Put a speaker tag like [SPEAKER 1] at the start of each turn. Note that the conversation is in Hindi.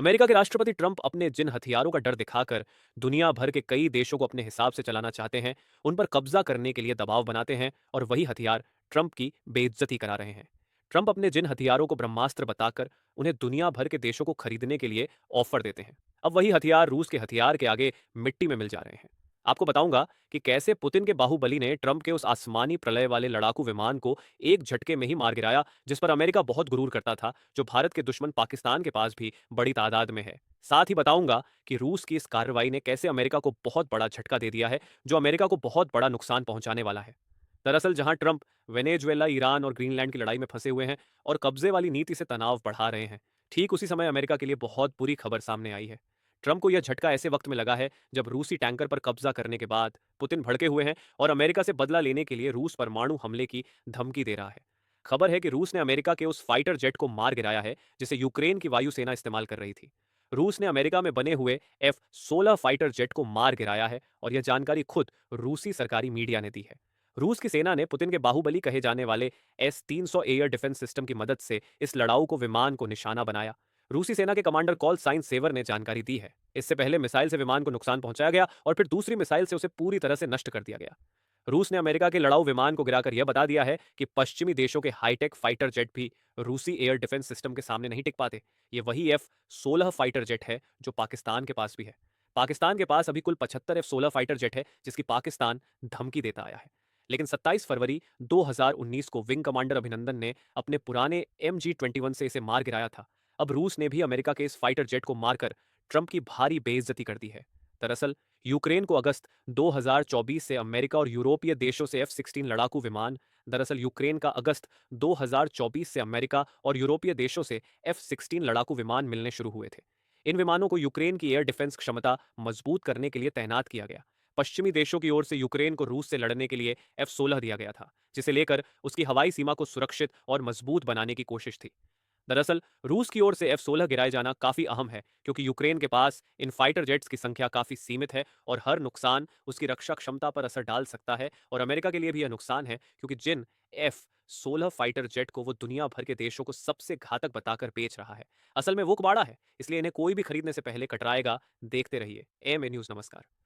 [SPEAKER 1] अमेरिका के राष्ट्रपति ट्रंप अपने जिन हथियारों का डर दिखाकर दुनिया भर के कई देशों को अपने हिसाब से चलाना चाहते हैं, उन पर कब्जा करने के लिए दबाव बनाते हैं और वही हथियार ट्रंप की बेइज्जती करा रहे हैं। ट्रंप अपने जिन हथियारों को ब्रह्मास्त्र बताकर उन्हें दुनिया भर के देशों को खरीदने के लिए ऑफर देते हैं, अब वही हथियार रूस के हथियार के आगे मिट्टी में मिल जा रहे हैं। आपको बताऊंगा कि कैसे पुतिन के बाहुबली ने ट्रंप के उस आसमानी प्रलय वाले लड़ाकू विमान को एक झटके में ही मार गिराया, जिस पर अमेरिका बहुत गुरूर करता था, जो भारत के दुश्मन पाकिस्तान के पास भी बड़ी तादाद में है। साथ ही बताऊंगा कि रूस की इस कार्रवाई ने कैसे अमेरिका को बहुत बड़ा झटका दे दिया है, जो अमेरिका को बहुत बड़ा नुकसान पहुंचाने वाला है। दरअसल जहां ट्रंप वेनेजुएला, ईरान और ग्रीनलैंड की लड़ाई में फंसे हुए हैं और कब्जे वाली नीति से तनाव बढ़ा रहे हैं, ठीक उसी समय अमेरिका के लिए बहुत बुरी खबर सामने आई है। ट्रंप को यह झटका ऐसे वक्त में लगा है जब रूसी टैंकर पर कब्जा करने के बाद पुतिन भड़के हुए हैं और अमेरिका से बदला लेने के लिए रूस परमाणु हमले की धमकी दे रहा है। खबर है कि रूस ने अमेरिका के उस फाइटर जेट को मार गिराया है जिसे यूक्रेन की वायुसेना इस्तेमाल कर रही थी। रूस ने अमेरिका में बने हुए F-16 फाइटर जेट को मार गिराया है और यह जानकारी खुद रूसी सरकारी मीडिया ने दी है। रूस की सेना ने पुतिन के बाहुबली कहे जाने वाले S-300 एयर डिफेंस सिस्टम की मदद से इस लड़ाऊ को विमान को निशाना बनाया। रूसी सेना के कमांडर कॉल साइन सेवर ने जानकारी दी है। इससे पहले मिसाइल से विमान को नुकसान पहुंचाया गया और फिर दूसरी मिसाइल से उसे पूरी तरह से नष्ट कर दिया गया। रूस ने अमेरिका के लड़ाऊ विमान को गिराकर यह बता दिया है कि पश्चिमी देशों के हाईटेक फाइटर जेट भी रूसी एयर डिफेंस सिस्टम के सामने नहीं टिक पाते। ये वही F-16 फाइटर जेट है जो पाकिस्तान के पास भी है। पाकिस्तान के पास अभी कुल 75 F-16 फाइटर जेट है जिसकी पाकिस्तान धमकी देता आया है। लेकिन 27 फरवरी 2019 को विंग कमांडर अभिनंदन ने अपने पुराने MG-21 से इसे मार गिराया था। अब रूस ने भी अमेरिका के इस फाइटर जेट को मारकर ट्रंप की भारी बेइज्जती कर दी है। दरअसल यूक्रेन को अगस्त 2024 से अमेरिका और यूरोपीय देशों से F-16 लड़ाकू विमान दरअसल यूक्रेन का अगस्त 2024 से अमेरिका और यूरोपीय देशों से F-16 लड़ाकू विमान मिलने शुरू हुए थे। इन विमानों को यूक्रेन की एयर डिफेंस क्षमता मजबूत करने के लिए तैनात किया गया। पश्चिमी देशों की ओर से यूक्रेन को रूस से लड़ने के लिए F-16 दिया गया था, जिसे लेकर उसकी हवाई सीमा को सुरक्षित और मजबूत बनाने की कोशिश थी। दरअसल रूस की ओर से F-16 गिराए जाना काफी अहम है, क्योंकि यूक्रेन के पास इन फाइटर जेट्स की संख्या काफी सीमित है और हर नुकसान उसकी रक्षा क्षमता पर असर डाल सकता है। और अमेरिका के लिए भी यह नुकसान है, क्योंकि जिन F-16 फाइटर जेट को वो दुनिया भर के देशों को सबसे घातक बताकर बेच रहा है, असल में वो कुबाड़ा है। इसलिए इन्हें कोई भी खरीदने से पहले कतराएगा। देखते रहिए AMA न्यूज। नमस्कार।